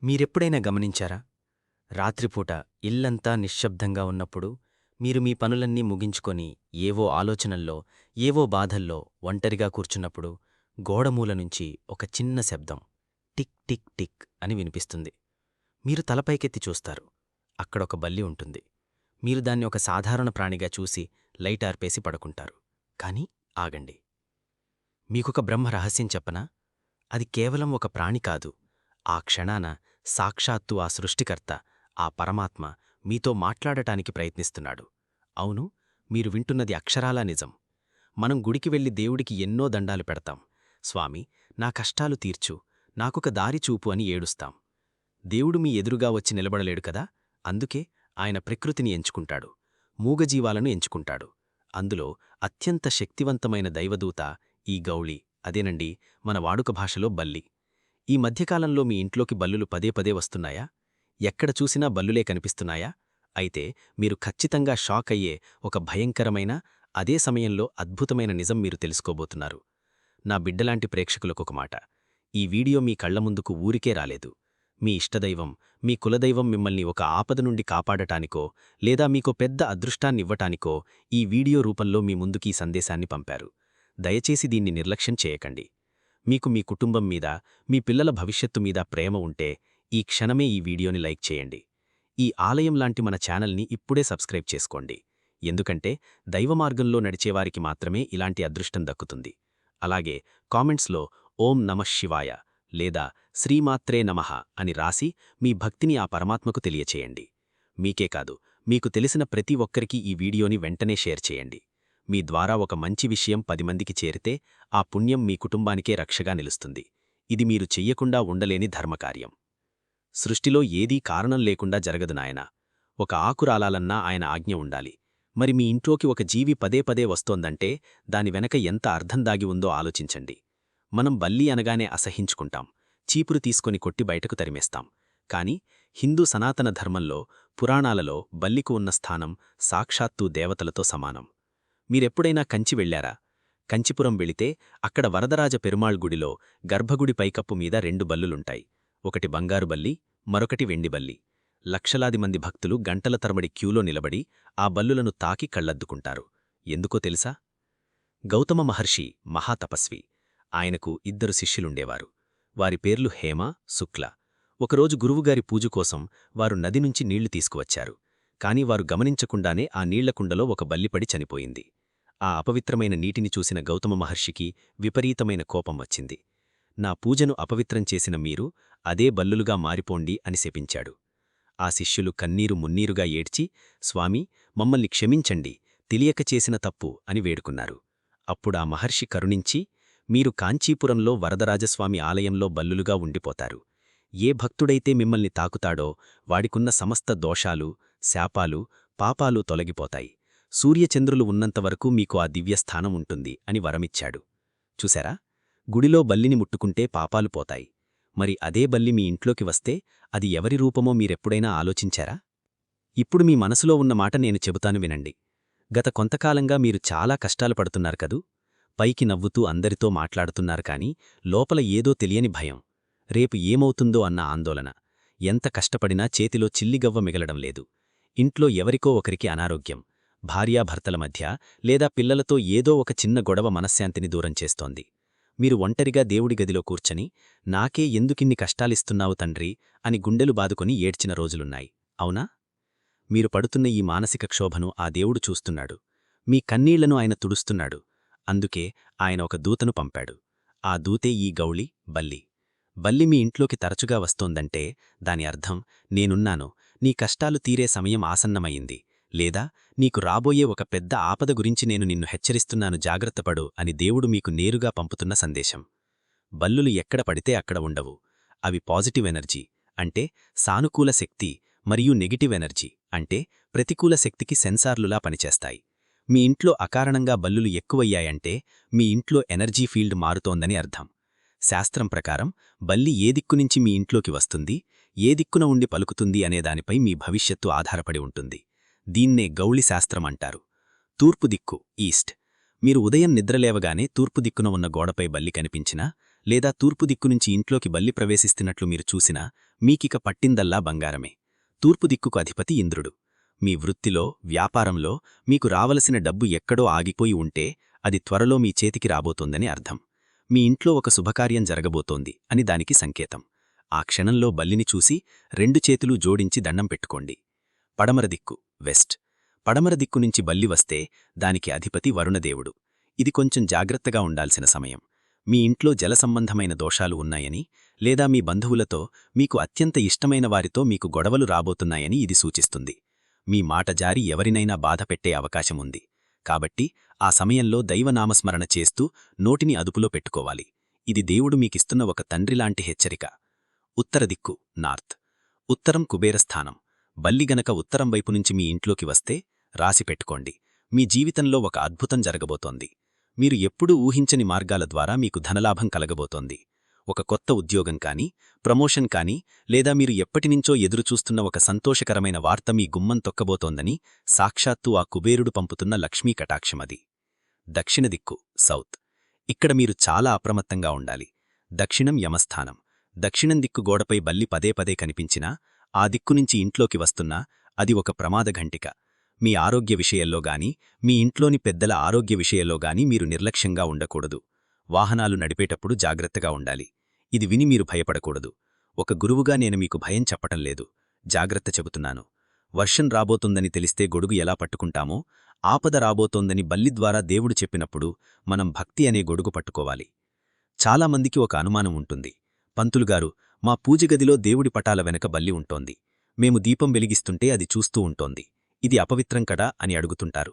మీరెప్పుడైనా గమనించారా? రాత్రిపూట ఇల్లంతా నిశ్శబ్దంగా ఉన్నప్పుడు మీరు మీ పనులన్నీ ముగించుకొని ఏవో ఆలోచనల్లో, ఏవో బాధల్లో ఒంటరిగా కూర్చున్నప్పుడు గోడమూల నుంచి ఒక చిన్న శబ్దం టిక్ టిక్ టిక్ అని వినిపిస్తుంది. మీరు తలపైకెత్తి చూస్తారు. అక్కడొక బల్లి ఉంటుంది. మీరు దాన్ని ఒక సాధారణ ప్రాణిగా చూసి లైట్ ఆర్పేసి పడుకుంటారు. కాని ఆగండి. మీకొక బ్రహ్మ రహస్యం చెప్పనా? అది కేవలం ఒక ప్రాణి కాదు. ఆ క్షణాన సాక్షాత్తు ఆ సృష్టికర్త, ఆ పరమాత్మ మీతో మాట్లాడటానికి ప్రయత్నిస్తున్నాడు. అవును, మీరు వింటున్నది అక్షరాలా నిజం. మనం గుడికి వెళ్లి దేవుడికి ఎన్నో దండాలు పెడతాం. స్వామి, నా కష్టాలు తీర్చు, నాకొక దారి చూపు అని ఏడుస్తాం. దేవుడు మీ ఎదురుగా వచ్చి నిలబడలేడు కదా. అందుకే ఆయన ప్రకృతిని ఎంచుకుంటాడు, మూగజీవాలను ఎంచుకుంటాడు. అందులో అత్యంత శక్తివంతమైన దైవదూత ఈ గౌళి, అదేనండి మన వాడుక భాషలో బల్లి. ఈ మధ్యకాలంలో మీ ఇంట్లోకి బల్లులు పదే పదే వస్తున్నాయా? ఎక్కడ చూసినా బల్లులే కనిపిస్తున్నాయా? అయితే మీరు ఖచ్చితంగా షాక్ అయ్యే ఒక భయంకరమైన, అదే సమయంలో అద్భుతమైన నిజం మీరు తెలుసుకోబోతున్నారు. నా బిడ్డలాంటి ప్రేక్షకులకొక మాట. ఈ వీడియో మీ కళ్ల ముందుకు ఊరికే రాలేదు. మీ ఇష్టదైవం, మీ కులదైవం మిమ్మల్ని ఒక ఆపద నుండి కాపాడటానికో, లేదా మీకో పెద్ద అదృష్టాన్నివ్వటానికో ఈ వీడియో రూపంలో మీ ముందుకీ సందేశాన్ని పంపారు. దయచేసి దీన్ని నిర్లక్ష్యం చేయకండి. మీకు మీ కుటుంబం మీద, మీ పిల్లల భవిష్యత్తు మీద ప్రేమ ఉంటే ఈ క్షణమే ఈ వీడియోని లైక్ చేయండి. ఈ ఆలయం లాంటి మన ఛానల్ని ఇప్పుడే సబ్స్క్రైబ్ చేసుకోండి. ఎందుకంటే దైవమార్గంలో నడిచేవారికి మాత్రమే ఇలాంటి అదృష్టం దక్కుతుంది. అలాగే కామెంట్స్లో ఓం నమః శివాయ లేదా శ్రీమాత్రే నమః అని రాసి మీ భక్తిని ఆ పరమాత్మకు తెలియచేయండి. మీకే కాదు, మీకు తెలిసిన ప్రతి ఒక్కరికి ఈ వీడియోని వెంటనే షేర్ చేయండి. మీ ద్వారా ఒక మంచి విషయం 10 మందికి చేరితే ఆ పుణ్యం మీ కుటుంబానికే రక్షగా నిలుస్తుంది. ఇది మీరు చెయ్యకుండా ఉండలేని ధర్మకార్యం. సృష్టిలో ఏదీ కారణం లేకుండా జరగదు నాయనా. ఒక ఆకు రాలాలన్నా ఆయన ఆజ్ఞ ఉండాలి. మరి మీ ఇంట్లోకి ఒక జీవి పదే పదే వస్తోందంటే దాని వెనక ఎంత అర్థం దాగి ఉందో ఆలోచించండి. మనం బల్లి అనగానే అసహించుకుంటాం, చీపురు తీసుకొని కొట్టి బయటకు తరిమేస్తాం. కాని హిందూ సనాతన ధర్మంలో, పురాణాలలో బల్లికు ఉన్న స్థానం సాక్షాత్తూ దేవతలతో సమానం. మీరెప్పుడైనా కంచి వెళ్లారా? కంచిపురం వెళితే అక్కడ వరదరాజ పెరుమాళ్ గుడిలో గర్భగుడి పైకప్పు మీద 2 బల్లులుంటాయి. ఒకటి బంగారు బల్లి, మరొకటి వెండి బల్లి. లక్షలాది మంది భక్తులు గంటల తరబడి క్యూలో నిలబడి ఆ బల్లులను తాకి కళ్లద్దుకుంటారు. ఎందుకో తెలుసా? గౌతమ మహర్షి మహాతపస్వి. ఆయనకు 2 శిష్యులుండేవారు. వారి పేర్లు హేమ, శుక్ల. ఒకరోజు గురువుగారి పూజ కోసం వారు నది నుంచి నీళ్లు తీసుకువచ్చారు. కాని వారు గమనించకుండానే ఆ నీళ్లకుండలో ఒక బల్లిపడి చనిపోయింది. ఆ అపవిత్రమైన నీటిని చూసిన గౌతమ మహర్షికి విపరీతమైన కోపం వచ్చింది. నా పూజను అపవిత్రం చేసిన మీరు అదే బల్లులుగా మారిపోండి అని శపించాడు. ఆ శిష్యులు కన్నీరు మున్నీరుగా ఏడ్చి, స్వామీ, మమ్మల్ని క్షమించండి, తెలియక చేసిన తప్పు అని వేడుకున్నారు. అప్పుడా మహర్షి కరుణించి, మీరు కాంచీపురంలో వరదరాజస్వామి ఆలయంలో బల్లులుగా ఉండిపోతారు. ఏ భక్తుడైతే మిమ్మల్ని తాకుతాడో వాడికున్న సమస్త దోషాలు, శాపాలు, పాపాలు తొలగిపోతాయి. సూర్యచంద్రులు ఉన్నంతవరకు మీకు ఆ దివ్యస్థానం ఉంటుంది అని వరమిచ్చాడు. చూశారా? గుడిలో బల్లిని ముట్టుకుంటే పాపాలు పోతాయి. మరి అదే బల్లి మీ ఇంట్లోకి వస్తే అది ఎవరి రూపమో మీరెప్పుడైనా ఆలోచించారా? ఇప్పుడు మీ మనసులో ఉన్న మాట నేను చెబుతాను వినండి. గత కొంతకాలంగా మీరు చాలా కష్టాలు పడుతున్నారు కదూ? పైకి నవ్వుతూ అందరితో మాట్లాడుతున్నారు కాని లోపల ఏదో తెలియని భయం, రేపు ఏమవుతుందో అన్న ఆందోళన. ఎంత కష్టపడినా చేతిలో చిల్లిగవ్వ మిగలడం లేదు. ఇంట్లో ఎవరికో ఒకరికి అనారోగ్యం, భార్యాభర్తల మధ్య లేదా పిల్లలతో ఏదో ఒక చిన్న గొడవ మనశ్శాంతిని దూరం చేస్తోంది. మీరు ఒంటరిగా దేవుడి గదిలో కూర్చని, నాకే ఎందుకిన్ని కష్టాలిస్తున్నావు తండ్రి అని గుండెలు బాదుకొని ఏడ్చిన రోజులున్నాయి, అవునా? మీరు పడుతున్న ఈ మానసిక క్షోభను ఆ దేవుడు చూస్తున్నాడు. మీ కన్నీళ్లను ఆయన తుడుస్తున్నాడు. అందుకే ఆయన ఒక దూతను పంపాడు. ఆ దూతే ఈ గౌళి, బల్లి. బల్లి మీ ఇంట్లోకి తరచుగా వస్తోందంటే దాని అర్థం, నేనున్నాను, నీ కష్టాలు తీరే సమయం ఆసన్నమయ్యింది, లేదా నీకు రాబోయే ఒక పెద్ద ఆపద గురించి నేను నిన్ను హెచ్చరిస్తున్నాను, జాగ్రత్తపడు అని దేవుడు మీకు నేరుగా పంపుతున్న సందేశం. బల్లులు ఎక్కడ పడితే అక్కడ ఉండవు. అవి పాజిటివ్ ఎనర్జీ, అంటే సానుకూల శక్తి, మరియు నెగిటివ్ ఎనర్జీ, అంటే ప్రతికూల శక్తికి సెన్సార్లులా పనిచేస్తాయి. మీ ఇంట్లో అకారణంగా బల్లులు ఎక్కువయ్యాయంటే మీ ఇంట్లో ఎనర్జీ ఫీల్డ్ మారుతోందని అర్థం. శాస్త్రం ప్రకారం బల్లి ఏ దిక్కునుంచి మీ ఇంట్లోకి వస్తుంది, ఏ దిక్కున ఉండి పలుకుతుంది అనేదానిపై మీ భవిష్యత్తు ఆధారపడి ఉంటుంది. దీన్నే గౌళి శాస్త్రం అంటారు. తూర్పు దిక్కు, ఈస్ట్. మీరు ఉదయం నిద్రలేవగానే తూర్పు దిక్కున ఉన్న గోడపై బల్లి కనిపించినా, లేదా తూర్పు దిక్కునుంచి ఇంట్లోకి బల్లి ప్రవేశిస్తున్నట్లు మీరు చూసినా మీకిక పట్టిందల్లా బంగారమే. తూర్పు దిక్కుకు అధిపతి ఇంద్రుడు. మీ వృత్తిలో, వ్యాపారంలో మీకు రావలసిన డబ్బు ఎక్కడో ఆగిపోయి ఉంటే అది త్వరలో మీ చేతికి రాబోతోందని అర్థం. మీ ఇంట్లో ఒక శుభకార్యం జరగబోతోంది అని దానికి సంకేతం. ఆ క్షణంలో బల్లిని చూసి 2 చేతులూ జోడించి దండం పెట్టుకోండి. పడమర దిక్కు, వెస్ట్. పడమర దిక్కు నుంచి బల్లి వస్తే దానికి అధిపతి వరుణదేవుడు. ఇది కొంచెం జాగ్రత్తగా ఉండాల్సిన సమయం. మీ ఇంట్లో జలసంబంధమైన దోషాలు ఉన్నాయని, లేదా మీ బంధువులతో, మీకు అత్యంత ఇష్టమైన వారితో మీకు గొడవలు రాబోతున్నాయని ఇది సూచిస్తుంది. మీ మాట జారి ఎవరినైనా బాధపెట్టే అవకాశముంది. కాబట్టి ఆ సమయంలో దైవనామస్మరణ చేస్తూ నోటిని అదుపులో పెట్టుకోవాలి. ఇది దేవుడు మీకిస్తున్న ఒక తండ్రిలాంటి హెచ్చరిక. ఉత్తర దిక్కు, నార్త్. ఉత్తరం కుబేరస్థానం. బల్లి గనక ఉత్తరం వైపు నుంచి మీ ఇంట్లోకి వస్తే రాసిపెట్టుకోండి, మీ జీవితంలో ఒక అద్భుతం జరగబోతోంది. మీరు ఎప్పుడూ ఊహించని మార్గాల ద్వారా మీకు ధనలాభం కలగబోతోంది. ఒక కొత్త ఉద్యోగం కానీ, ప్రమోషన్ కానీ, లేదా మీరు ఎప్పటినుంచో ఎదురుచూస్తున్న ఒక సంతోషకరమైన వార్త మీ గుమ్మం తొక్కబోతోందని సాక్షాత్తు ఆ కుబేరుడు పంపుతున్న లక్ష్మీ కటాక్షమది. దక్షిణ దిక్కు, సౌత్. ఇక్కడ మీరు చాలా అప్రమత్తంగా ఉండాలి. దక్షిణం యమస్థానం. దక్షిణం దిక్కు గోడపై బల్లి పదే పదే కనిపించినా, ఆ దిక్కునుంచి ఇంట్లోకి వస్తున్నా అది ఒక ప్రమాద ఘంటిక. మీ ఆరోగ్య విషయంలో గాని, మీ ఇంట్లోని పెద్దల ఆరోగ్య విషయంలో గాని మీరు నిర్లక్ష్యంగా ఉండకూడదు. వాహనాలు నడిపేటప్పుడు జాగ్రత్తగా ఉండాలి. ఇది విని మీరు భయపడకూడదు. ఒక గురువుగా నేను మీకు భయం చెప్పటం లేదు, జాగ్రత్త చెబుతున్నాను. వర్షం రాబోతోందని తెలిస్తే గొడుగు ఎలా పట్టుకుంటామో, ఆపద రాబోతోందని బల్లి ద్వారా దేవుడు చెప్పినప్పుడు మనం భక్తి అనే గొడుగు పట్టుకోవాలి. చాలామందికి ఒక అనుమానం ఉంటుంది. పంతులుగారు, మా పూజగదిలో దేవుడి పటాల వెనక బల్లి ఉంటోంది. మేము దీపం వెలిగిస్తుంటే అది చూస్తూ ఉంటోంది. ఇది అపవిత్రం కదా అని అడుగుతుంటారు.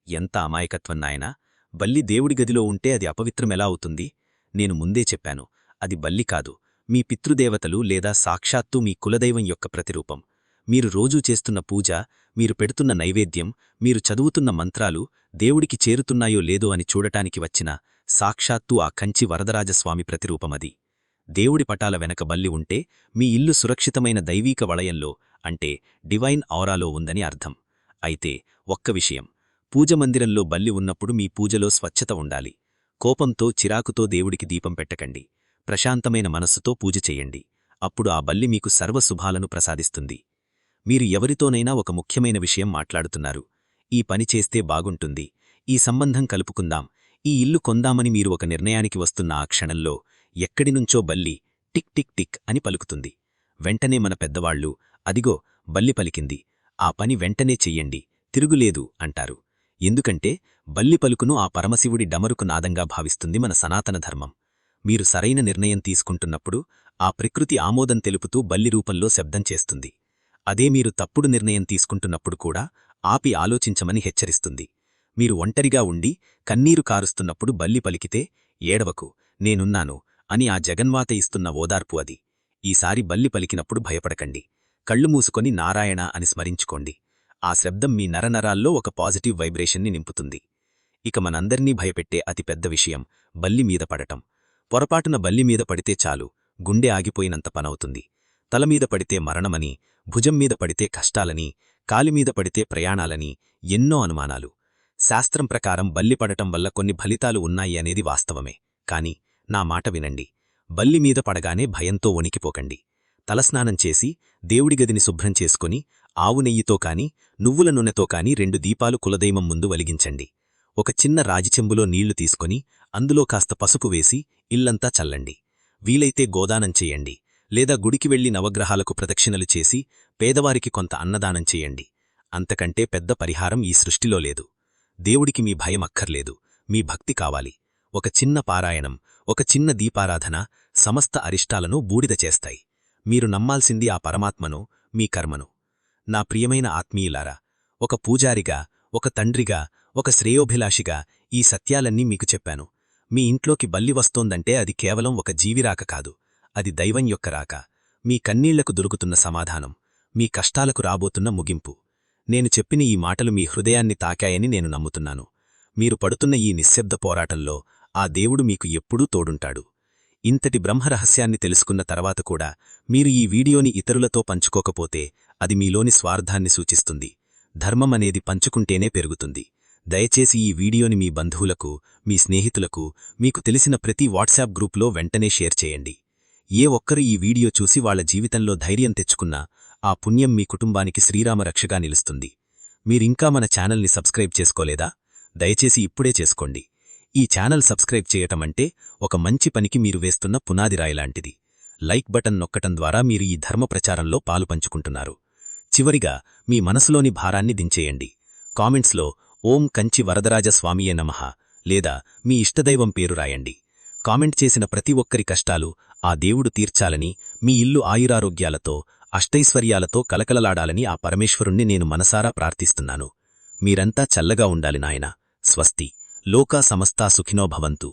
ఎంత అమాయకత్వం నాయనా! బల్లి దేవుడి గదిలో ఉంటే అది అపవిత్రమెలా అవుతుంది? నేను ముందే చెప్పాను, అది బల్లి కాదు, మీ పితృదేవతలు లేదా సాక్షాత్తు మీ కులదైవం యొక్క ప్రతిరూపం. మీరు రోజూ చేస్తున్న పూజ, మీరు పెడుతున్న నైవేద్యం, మీరు చదువుతున్న మంత్రాలు దేవుడికి చేరుతున్నాయో లేదో అని చూడటానికి వచ్చిన సాక్షాత్తు ఆ కంచి వరదరాజస్వామి ప్రతిరూపమది. దేవుడి పటాల వెనక బల్లి ఉంటే మీ ఇల్లు సురక్షితమైన దైవీక వలయంలో, అంటే డివైన్ ఔరాలో ఉందని అర్థం. అయితే ఒక్క విషయం, పూజమందిరంలో బల్లి ఉన్నప్పుడు మీ పూజలో స్వచ్ఛత ఉండాలి. కోపంతో, చిరాకుతో దేవుడికి దీపం పెట్టకండి. ప్రశాంతమైన మనస్సుతో పూజ చెయ్యండి. అప్పుడు ఆ బల్లి మీకు సర్వశుభాలను ప్రసాదిస్తుంది. మీరు ఎవరితోనైనా ఒక ముఖ్యమైన విషయం మాట్లాడుతున్నారు. ఈ పని చేస్తే బాగుంటుంది, ఈ సంబంధం కలుపుకుందాం, ఈ ఇల్లు కొందామని మీరు ఒక నిర్ణయానికి వస్తున్న ఆ క్షణంలో ఎక్కడినుంచో బల్లి టిక్ టిక్ టిక్ అని పలుకుతుంది. వెంటనే మన పెద్దవాళ్లు, అదిగో బల్లి పలికింది, ఆ పని వెంటనే చెయ్యండి, తిరుగులేదు అంటారు. ఎందుకంటే బల్లి పలుకును ఆ పరమశివుడి డమరుకు నాదంగా భావిస్తుంది మన సనాతన ధర్మం. మీరు సరైన నిర్ణయం తీసుకుంటున్నప్పుడు ఆ ప్రకృతి ఆమోదం తెలుపుతూ బల్లి రూపంలో శబ్దం చేస్తుంది. అదే మీరు తప్పుడు నిర్ణయం తీసుకుంటున్నప్పుడు కూడా ఆపి ఆలోచించమని హెచ్చరిస్తుంది. మీరు ఒంటరిగా ఉండి కన్నీరు కారుస్తున్నప్పుడు బల్లి పలికితే ఏడవకు, నేనున్నాను అని ఆ జగన్మాత ఇస్తున్న ఓదార్పు అది. ఈసారి బల్లి పలికినప్పుడు భయపడకండి, కళ్ళు మూసుకొని నారాయణ అని స్మరించుకోండి. ఆ శబ్దం మీ నరనరాల్లో ఒక పాజిటివ్ వైబ్రేషన్ని నింపుతుంది. ఇక మనందర్నీ భయపెట్టే అతి పెద్ద విషయం బల్లి మీద పడటం. పొరపాటున బల్లి మీద పడితే చాలు, గుండె ఆగిపోయినంత పనవుతుంది. తలమీద పడితే మరణమని, భుజం మీద పడితే కష్టాలని, కాలిమీద పడితే ప్రయాణాలని ఎన్నో అనుమానాలు. శాస్త్రం ప్రకారం బల్లి పడటం వల్ల కొన్ని ఫలితాలు ఉన్నాయి అనేది వాస్తవమే. కాని నా మాట వినండి, బల్లి మీద పడగానే భయంతో వణికిపోకండి. తలస్నానం చేసి దేవుడి గదిని శుభ్రం చేసుకుని ఆవు నెయ్యితో కాని, నువ్వుల నూనెతో కాని 2 దీపాలు కులదైవం ముందు వెలిగించండి. ఒక చిన్న రాజిచెంబులో నీళ్లు తీసుకొని అందులో కాస్త పసుపు వేసి ఇల్లంతా చల్లండి. వీలైతే గోదానం చెయ్యండి, లేదా గుడికి వెళ్లి నవగ్రహాలకు ప్రదక్షిణలు చేసి పేదవారికి కొంత అన్నదానం చెయ్యండి. అంతకంటే పెద్ద పరిహారం ఈ సృష్టిలో లేదు. దేవుడికి మీ భయం అక్కర్లేదు, మీ భక్తి కావాలి. ఒక చిన్న పారాయణం, ఒక చిన్న దీపారాధన సమస్త అరిష్టాలను బూడిద చేస్తాయి. మీరు నమ్మాల్సింది ఆ పరమాత్మను, మీ కర్మను. నా ప్రియమైన ఆత్మీయులారా, ఒక పూజారిగా, ఒక తండ్రిగా, ఒక శ్రేయోభిలాషిగా ఈ సత్యాలన్నీ మీకు చెప్పాను. మీ ఇంట్లోకి బల్లి వస్తోందంటే అది కేవలం ఒక జీవిరాక కాదు, అది దైవం యొక్క రాక. మీ కన్నీళ్లకు దొరుకుతున్న సమాధానం, మీ కష్టాలకు రాబోతున్న ముగింపు. నేను చెప్పిన ఈ మాటలు మీ హృదయాన్ని తాకాయని నేను నమ్ముతున్నాను. మీరు పడుతున్న ఈ నిశ్శబ్ద పోరాటంలో ఆ దేవుడు మీకు ఎప్పుడూ తోడుంటాడు. ఇంతటి బ్రహ్మరహస్యాన్ని తెలుసుకున్న తర్వాత కూడా మీరు ఈ వీడియోని ఇతరులతో పంచుకోకపోతే అది మీలోని స్వార్థాన్ని సూచిస్తుంది. ధర్మం అనేది పంచుకుంటేనే పెరుగుతుంది. దయచేసి ఈ వీడియోని మీ బంధువులకు, మీ స్నేహితులకు, మీకు తెలిసిన ప్రతి వాట్సాప్ గ్రూప్లో వెంటనే షేర్ చేయండి. ఏ ఒక్కరు ఈ వీడియో చూసి వాళ్ల జీవితంలో ధైర్యం తెచ్చుకున్నా ఆ పుణ్యం మీ కుటుంబానికి శ్రీరామ రక్షగా నిలుస్తుంది. మీరింకా మన ఛానల్ని సబ్స్క్రైబ్ చేసుకోలేదా? దయచేసి ఇప్పుడే చేసుకోండి. ఈ ఛానల్ సబ్స్క్రైబ్ చేయటమంటే ఒక మంచి పనికి మీరు వేస్తున్న పునాదిరాయిలాంటిది. లైక్ బటన్ నొక్కటం ద్వారా మీరు ఈ ధర్మ ప్రచారంలో పాలు పంచుకుంటున్నారు. చివరిగా మీ మనసులోని భారాన్ని దించేయండి. కామెంట్స్లో ఓం కంచి వరదరాజ స్వామియే నమః లేదా మీ ఇష్టదైవం పేరు రాయండి. కామెంట్ చేసిన ప్రతి ఒక్కరి కష్టాలు ఆ దేవుడు తీర్చాలని, మీ ఇల్లు ఆయురారోగ్యాలతో అష్టైశ్వర్యాలతో కలకలలాడాలని ఆ పరమేశ్వరుణ్ణి నేను మనసారా ప్రార్థిస్తున్నాను. మీరంతా చల్లగా ఉండాలి నాయనా. స్వస్తి. లోకా సమస్తా సుఖినో భవంతు.